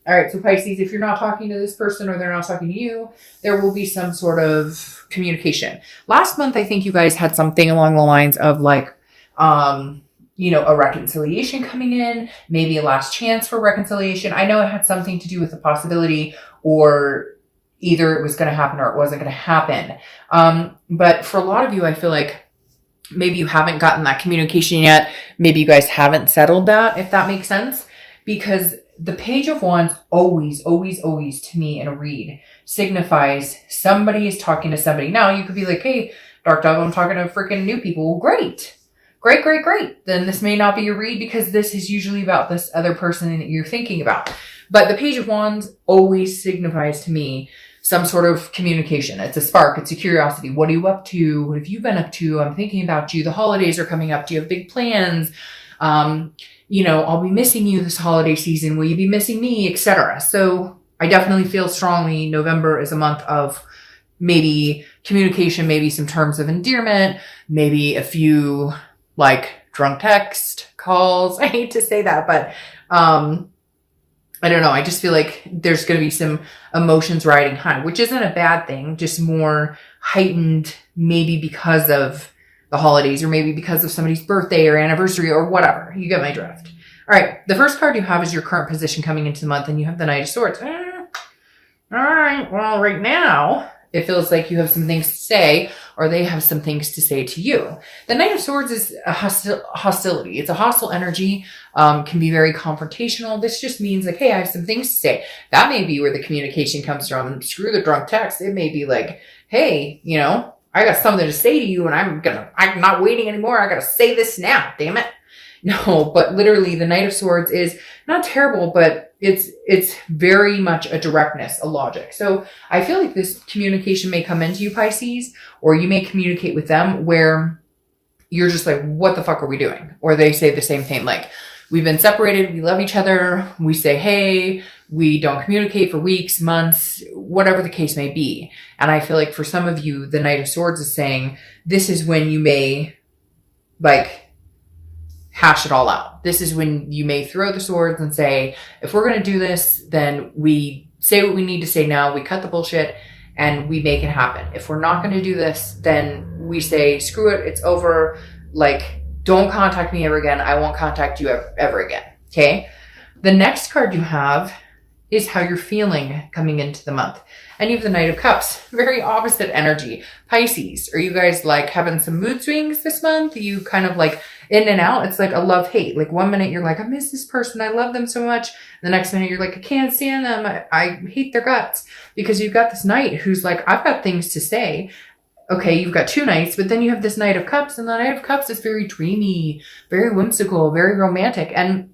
All right, so Pisces, if you're not talking to this person or they're not talking to you, there will be some sort of communication. Last month, I think you guys had something along the lines of like, a reconciliation coming in, maybe a last chance for reconciliation. I know it had something to do with the possibility, or either it was going to happen or it wasn't going to happen. But for a lot of you, I feel like maybe you haven't gotten that communication yet. Maybe you guys haven't settled that, if that makes sense. Because the Page of Wands always, always, always to me in a read signifies somebody is talking to somebody. Now you could be like, hey, Dark Dove, I'm talking to freaking new people. Well, great. Great, great, great. Then this may not be your read because this is usually about this other person that you're thinking about. But the Page of Wands always signifies to me some sort of communication. It's a spark. It's a curiosity. What are you up to? What have you been up to? I'm thinking about you. The holidays are coming up. Do you have big plans? I'll be missing you this holiday season. Will you be missing me? Etc. So I definitely feel strongly November is a month of maybe communication, maybe some terms of endearment, maybe a few like drunk text calls. I hate to say that, but I don't know. I just feel like there's going to be some emotions riding high, which isn't a bad thing, just more heightened maybe because of the holidays or maybe because of somebody's birthday or anniversary or whatever. You get my drift. All right. The first card you have is your current position coming into the month, and you have the Knight of Swords. All right. Well, right now it feels like you have some things to say, or they have some things to say to you. The Knight of Swords is a hostility. It's a hostile energy, can be very confrontational. This just means like, hey, I have some things to say. That may be where the communication comes from. Screw the drunk text. It may be like, hey, I got something to say to you and I'm not waiting anymore. I got to say this now. Damn it. No, but literally the Knight of Swords is not terrible, but it's very much a directness, a logic. So I feel like this communication may come into you, Pisces, or you may communicate with them where you're just like, what the fuck are we doing? Or they say the same thing. Like, we've been separated. We love each other. We say, hey, we don't communicate for weeks, months, whatever the case may be. And I feel like for some of you, the Knight of Swords is saying, this is when you may like hash it all out. This is when you may throw the swords and say, if we're going to do this, then we say what we need to say now. We cut the bullshit and we make it happen. If we're not going to do this, then we say, screw it. It's over. Like, don't contact me ever again. I won't contact you ever again. Okay. The next card you have is how you're feeling coming into the month. And you have the Knight of Cups. Very opposite energy. Pisces, are you guys like having some mood swings this month? You kind of like in and out. It's like a love-hate. Like 1 minute you're like, I miss this person. I love them so much. The next minute you're like, I can't stand them. I hate their guts. Because you've got this Knight who's like, I've got things to say. Okay, you've got two Knights, but then you have this Knight of Cups. And the Knight of Cups is very dreamy, very whimsical, very romantic. And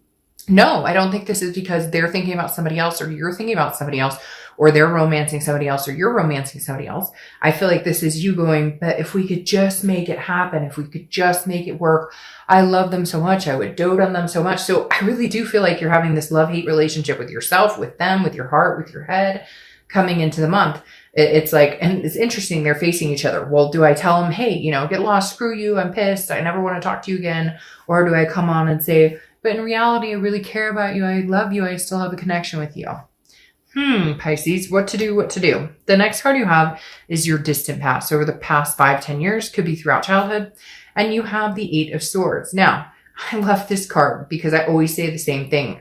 no, I don't think this is because they're thinking about somebody else or you're thinking about somebody else or they're romancing somebody else or you're romancing somebody else. I feel like this is you going, but if we could just make it happen, if we could just make it work, I love them so much. I would dote on them so much. So I really do feel like you're having this love-hate relationship with yourself, with them, with your heart, with your head coming into the month. It's like, and it's interesting. They're facing each other. Well, do I tell them, hey, get lost, screw you, I'm pissed, I never want to talk to you again? Or do I come on and say, but in reality, I really care about you. I love you. I still have a connection with you. Pisces, what to do? The next card you have is your distant past. Over the past 5-10 years, could be throughout childhood. And you have the Eight of Swords. Now, I love this card because I always say the same thing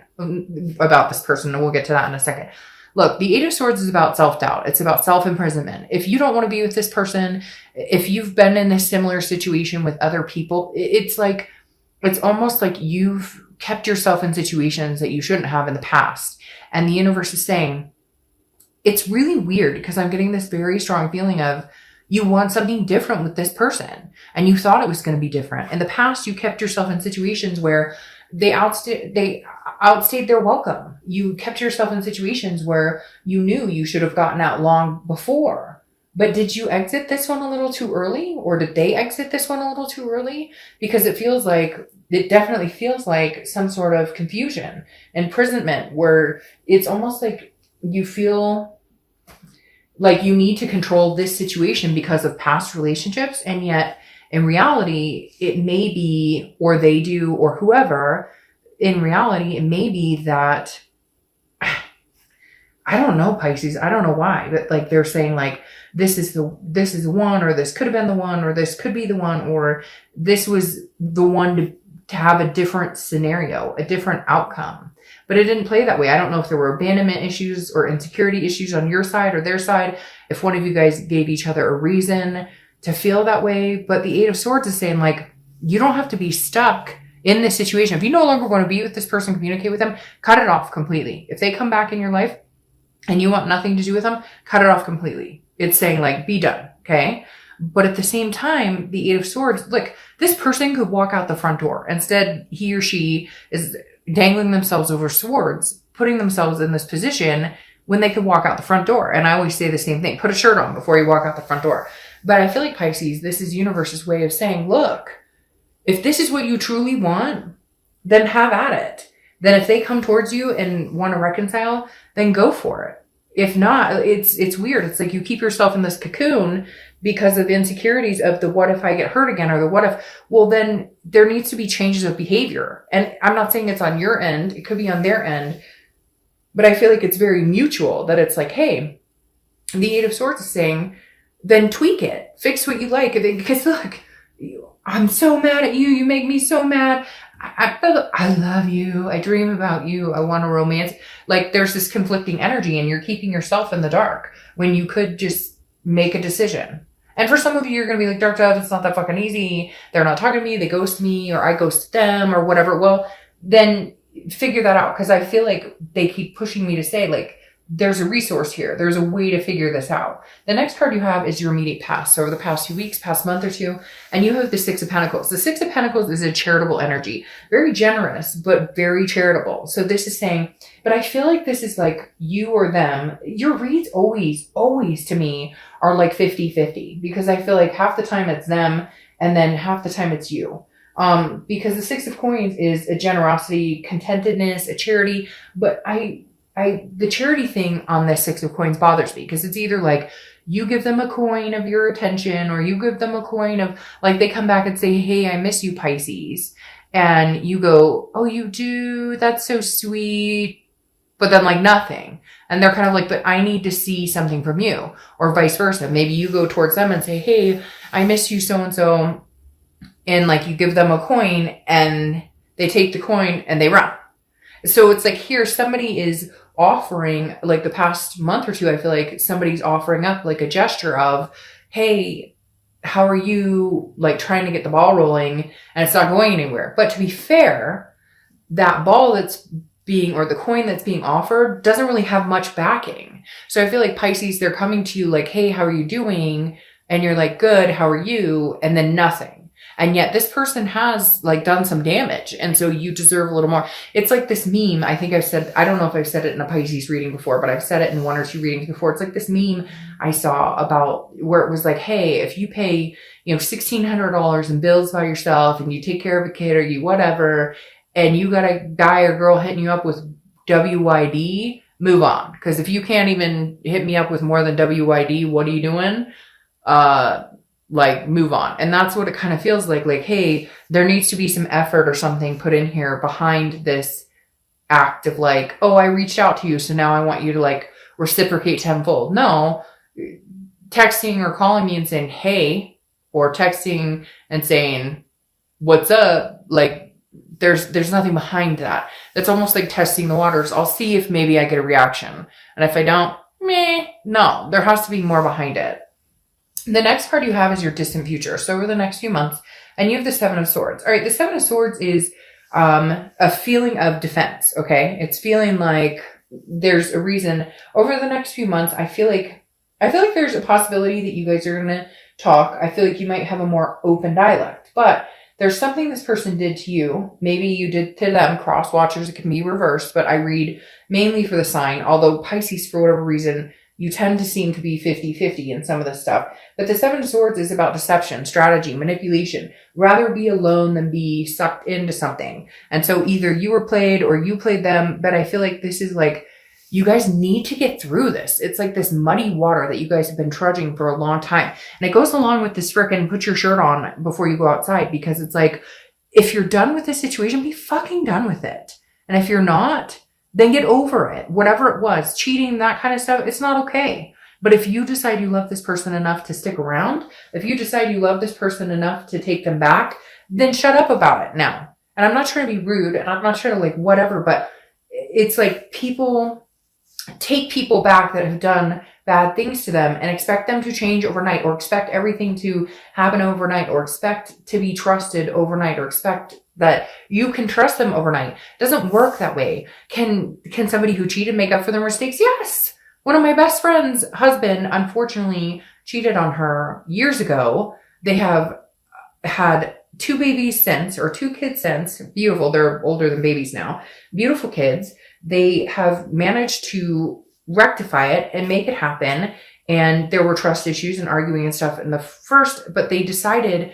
about this person. And we'll get to that in a second. Look, the Eight of Swords is about self-doubt. It's about self-imprisonment. If you don't want to be with this person, if you've been in a similar situation with other people, it's almost like you've kept yourself in situations that you shouldn't have in the past. And the universe is saying, it's really weird because I'm getting this very strong feeling of you want something different with this person. And you thought it was going to be different. In the past, you kept yourself in situations where they outstayed their welcome. You kept yourself in situations where you knew you should have gotten out long before. But did you exit this one a little too early? Or did they exit this one a little too early? Because it definitely feels like some sort of confusion, imprisonment, where it's almost like you feel like you need to control this situation because of past relationships. And yet in reality, it may be, or they do, or whoever, in reality, it may be that I don't know, Pisces. I don't know why, but like they're saying like, this is the one, or this could have been the one, or this could be the one, or this was the one to have a different scenario, a different outcome. But it didn't play that way. I don't know if there were abandonment issues or insecurity issues on your side or their side, if one of you guys gave each other a reason to feel that way. But the Eight of Swords is saying like, you don't have to be stuck in this situation. If you no longer want to be with this person, communicate with them, cut it off completely. If they come back in your life and you want nothing to do with them, cut it off completely. It's saying like, be done. Okay. But at the same time, the Eight of Swords, look, this person could walk out the front door. Instead, he or she is dangling themselves over swords, putting themselves in this position when they could walk out the front door. And I always say the same thing, put a shirt on before you walk out the front door. But I feel like Pisces, this is universe's way of saying, look, if this is what you truly want, then have at it. Then if they come towards you and want to reconcile, then go for it. If not, it's weird. It's like you keep yourself in this cocoon because of insecurities of the what if I get hurt again, or the what if, well, then there needs to be changes of behavior. And I'm not saying it's on your end. It could be on their end. But I feel like it's very mutual, that it's like, hey, the Eight of Swords is saying, then tweak it. Fix what you like. Because look, I'm so mad at you. You make me so mad. I love you. I dream about you. I want a romance. Like there's this conflicting energy and you're keeping yourself in the dark when you could just make a decision. And for some of you, you're going to be like, Dark Dove, it's not that fucking easy. They're not talking to me. They ghost me, or I ghost them, or whatever. Well, then figure that out. Cause I feel like they keep pushing me to say like, there's a resource here. There's a way to figure this out. The next card you have is your immediate past. So over the past 2 weeks, past month or two, and you have the Six of Pentacles. The Six of Pentacles is a charitable energy, very generous, but very charitable. So this is saying, but I feel like this is like you or them. Your reads always to me are like 50-50, because I feel like half the time it's them and then half the time it's you. Because the Six of Coins is a generosity, contentedness, a charity, but the charity thing on this Six of Coins bothers me, because it's either like you give them a coin of your attention, or you give them a coin of like, they come back and say, hey, I miss you, Pisces. And you go, oh, you do? That's so sweet. But then like nothing. And they're kind of like, but I need to see something from you, or vice versa. Maybe you go towards them and say, hey, I miss you, so-and-so. And like you give them a coin and they take the coin and they run. So it's like here, somebody is offering, like the past month or two, I feel like somebody's offering up like a gesture of, hey, how are you, like trying to get the ball rolling, and it's not going anywhere. But to be fair, that ball that's being, or the coin that's being offered doesn't really have much backing. So I feel like Pisces, they're coming to you like, hey, how are you doing? And you're like, good, how are you? And then nothing. And yet this person has like done some damage. And so you deserve a little more. It's like this meme. I think I've said, I don't know if I've said it in a Pisces reading before, but I've said it in 1 or 2 readings before. It's like this meme I saw about where it was like, hey, if you pay, $1,600 in bills by yourself, and you take care of a kid or you whatever, and you got a guy or girl hitting you up with WYD, move on. Because if you can't even hit me up with more than WYD, what are you doing? Like move on. And that's what it kind of feels like, hey, there needs to be some effort or something put in here behind this act of like, oh, I reached out to you, so now I want you to like reciprocate tenfold. No, texting or calling me and saying, hey, or texting and saying, what's up? Like there's nothing behind that. That's almost like testing the waters. I'll see if maybe I get a reaction. And if I don't, no, there has to be more behind it. The next card you have is your distant future. So over the next few months, and you have the Seven of Swords. All right. The Seven of Swords is, a feeling of defense. Okay. It's feeling like there's a reason over the next few months. I feel like there's a possibility that you guys are going to talk. I feel like you might have a more open dialect, but there's something this person did to you. Maybe you did to them. Cross watchers, it can be reversed, but I read mainly for the sign, although Pisces, for whatever reason, you tend to seem to be 50-50 in some of this stuff. But the Seven of Swords is about deception, strategy, manipulation. Rather be alone than be sucked into something. And so either you were played or you played them. But I feel like this is like, you guys need to get through this. It's like this muddy water that you guys have been trudging for a long time. And it goes along with this frickin' put your shirt on before you go outside. Because it's like, if you're done with this situation, be fucking done with it. And if you're not, then get over it. Whatever it was, cheating, that kind of stuff, it's not okay. But if you decide you love this person enough to stick around, if you decide you love this person enough to take them back, then shut up about it now. And I'm not trying to be rude, and I'm not trying to like whatever, but it's like people take people back that have done bad things to them and expect them to change overnight, or expect everything to happen overnight, or expect to be trusted overnight, or expect that you can trust them overnight. It doesn't work that way. Can somebody who cheated make up for their mistakes? Yes. One of my best friend's husband, unfortunately, cheated on her years ago. They have had 2 babies since, or 2 kids since. Beautiful. They're older than babies now. Beautiful kids. They have managed to rectify it and make it happen. And there were trust issues and arguing and stuff in the first, but they decided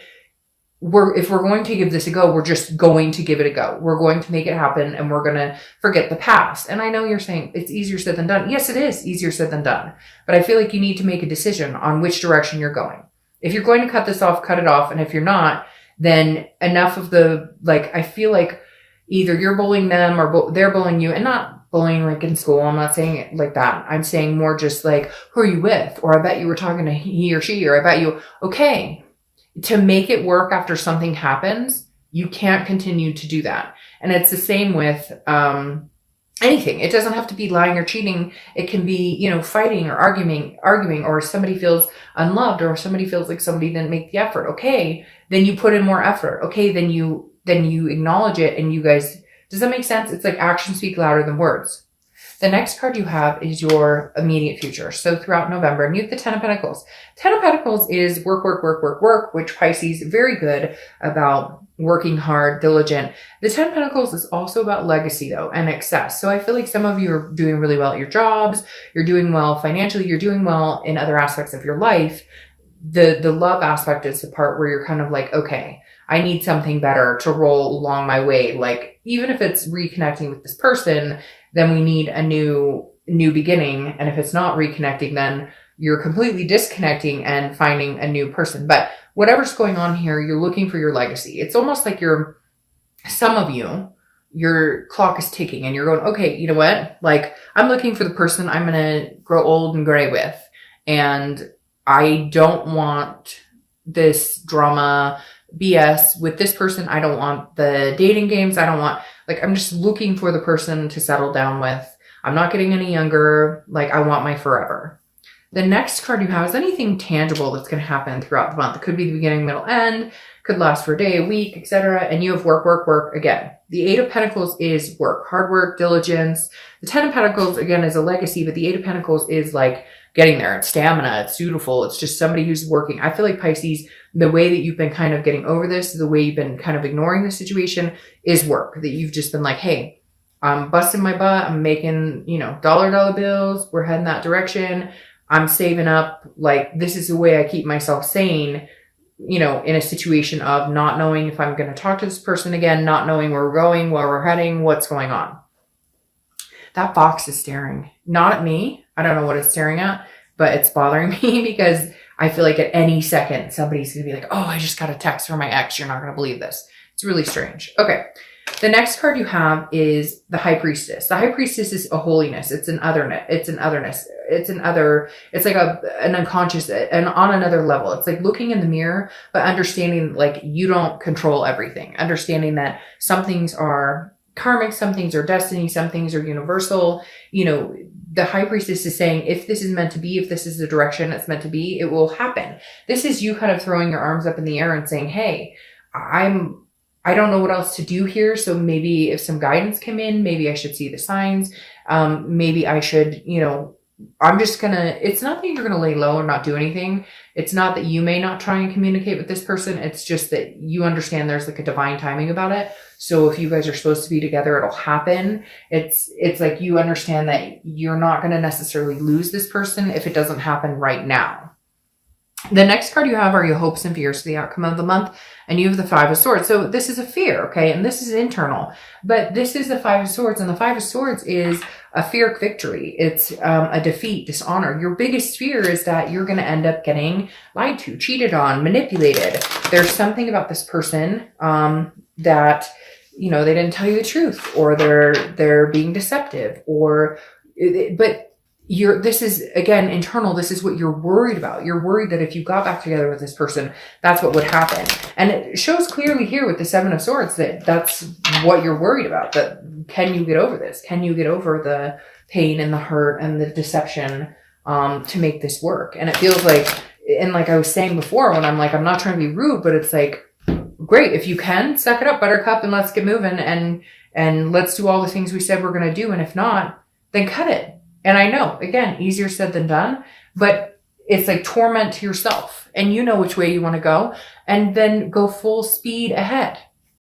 if we're going to give this a go, we're just going to give it a go. We're going to make it happen, and we're going to forget the past. And I know you're saying it's easier said than done. Yes, it is easier said than done. But I feel like you need to make a decision on which direction you're going. If you're going to cut this off, cut it off. And if you're not, then enough of the, like, I feel like either you're bullying them or they're bullying you, and not bullying like in school. I'm not saying it like that. I'm saying more just like, who are you with? Or I bet you were talking to he or she, or I bet you, okay. To make it work after something happens, you can't continue to do that. And it's the same with anything. It doesn't have to be lying or cheating. It can be, fighting or arguing, or somebody feels unloved, or somebody feels like somebody didn't make the effort. Okay, then you put in more effort. Okay, then you acknowledge it, and you guys, does that make sense? It's like actions speak louder than words. The next card you have is your immediate future. So throughout November, and you have the 10 of Pentacles. 10 of Pentacles is work, which Pisces, very good about working hard, diligent. The 10 of Pentacles is also about legacy though, and excess. So I feel like some of you are doing really well at your jobs. You're doing well financially. You're doing well in other aspects of your life. The love aspect is the part where you're kind of like, okay, I need something better to roll along my way. Like, even if it's reconnecting with this person, then we need a new beginning. And if it's not reconnecting, then you're completely disconnecting and finding a new person. But whatever's going on here, you're looking for your legacy. It's almost like some of you, your clock is ticking and you're going, okay, you know what? Like, I'm looking for the person I'm going to grow old and gray with. And I don't want this drama BS with this person. I don't want the dating games. I'm just looking for the person to settle down with. I'm not getting any younger. Like, I want my forever. The next card you have is anything tangible that's going to happen throughout the month. It could be the beginning, middle, end, could last for a day, a week, etc. And you have work again. The 8 of Pentacles is work, hard work, diligence. The 10 of Pentacles, again, is a legacy, but the 8 of Pentacles is like getting there. It's stamina. It's dutiful. It's just somebody who's working. I feel like Pisces, the way that you've been kind of getting over this, the way you've been kind of ignoring the situation is work. That you've just been like, hey, I'm busting my butt. I'm making, dollar bills. We're heading that direction. I'm saving up. Like, this is the way I keep myself sane, in a situation of not knowing if I'm going to talk to this person again, not knowing where we're going, where we're heading, what's going on. That fox is staring, not at me. I don't know what it's staring at, but it's bothering me because I feel like at any second, somebody's going to be like, oh, I just got a text from my ex. You're not going to believe this. It's really strange. Okay. The next card you have is the High Priestess. The High Priestess is a holiness. It's an otherness. It's like an unconscious and on another level. It's like looking in the mirror, but understanding like you don't control everything. Understanding that some things are karmic, some things are destiny, some things are universal. The High Priestess is saying, if this is meant to be, if this is the direction it's meant to be, it will happen. This is you kind of throwing your arms up in the air and saying, hey, I don't know what else to do here. So maybe if some guidance came in, maybe I should see the signs. Maybe I should, it's not that you're going to lay low or not do anything. It's not that you may not try and communicate with this person. It's just that you understand there's like a divine timing about it. So if you guys are supposed to be together, it'll happen. It's like you understand that you're not going to necessarily lose this person if it doesn't happen right now. The next card you have are your hopes and fears for the outcome of the month. And you have the 5 of Swords. So this is a fear, okay? And this is internal. But this is the 5 of Swords. And the 5 of Swords is a fear of victory. It's a defeat, dishonor. Your biggest fear is that you're going to end up getting lied to, cheated on, manipulated. There's something about this person that they didn't tell you the truth, or they're being deceptive, but this is, again, internal. This is what you're worried about. You're worried that if you got back together with this person, that's what would happen. And it shows clearly here with the Seven of Swords that that's what you're worried about. That can you get over this? Can you get over the pain and the hurt and the deception to make this work? And it feels like, and like I was saying before, when I'm like, I'm not trying to be rude, but it's like, great. If you can, suck it up, buttercup, and let's get moving, and let's do all the things we said we're going to do. And if not, then cut it. And I know, again, easier said than done, but it's like torment to yourself, and you know which way you want to go, and then go full speed ahead.